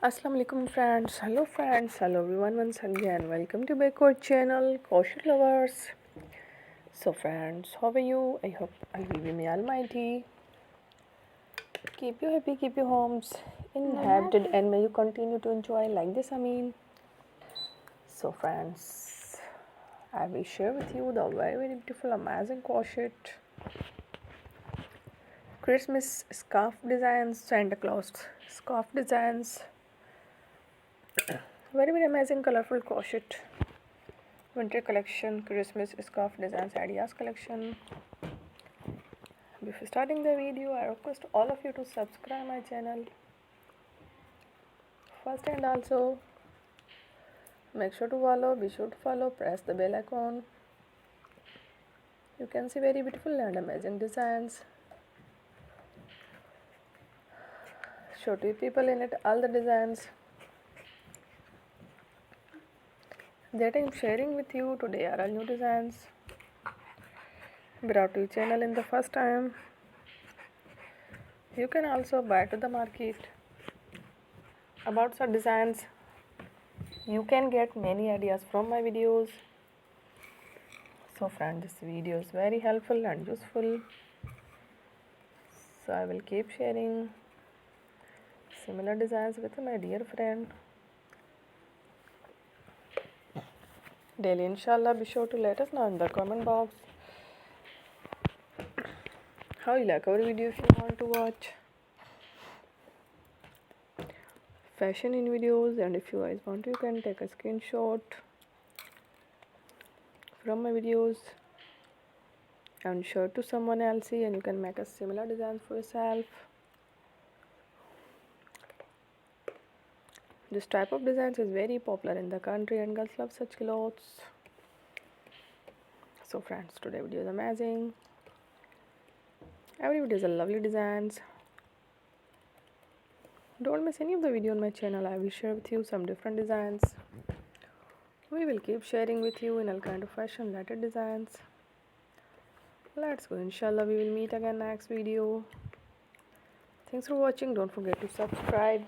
Assalamu alaikum friends, hello everyone once again. Welcome to back our channel, Crochet lovers. So friends, how are you? I hope Allah may Almighty keep you happy, keep your homes inhabited, and may you continue to enjoy like this. So friends, I will share with you the very beautiful, amazing crochet Christmas scarf designs, Santa Claus scarf designs. Very amazing, colorful crochet winter collection, Christmas scarf designs ideas collection. Before starting the video, I request all of you to subscribe my channel first, and also make sure to follow, be sure to follow, press the bell icon. You can see very beautiful and amazing designs. Show to people in it all the designs that I'm sharing with you today are all new designs brought to your channel in the first time. You can also buy to the market about such designs. You can get many ideas from my videos. So friends, this video is very helpful and useful. So I will keep sharing similar designs with my dear friend daily. Inshallah, be sure to let us know in the comment box how you like our video. If you want to watch fashion in videos, and if you guys want to, you can take a screenshot from my videos and share to someone else, and you can make a similar designs for yourself. This type of designs is very popular in the country and girls love such clothes. So friends, today video is amazing. Every video is a lovely designs. Don't miss any of the video on my channel. I will share with you some different designs. We will keep sharing with you in all kind of fashion related designs. Let's go. Inshallah, we will meet again next video. Thanks for watching. Don't forget to subscribe.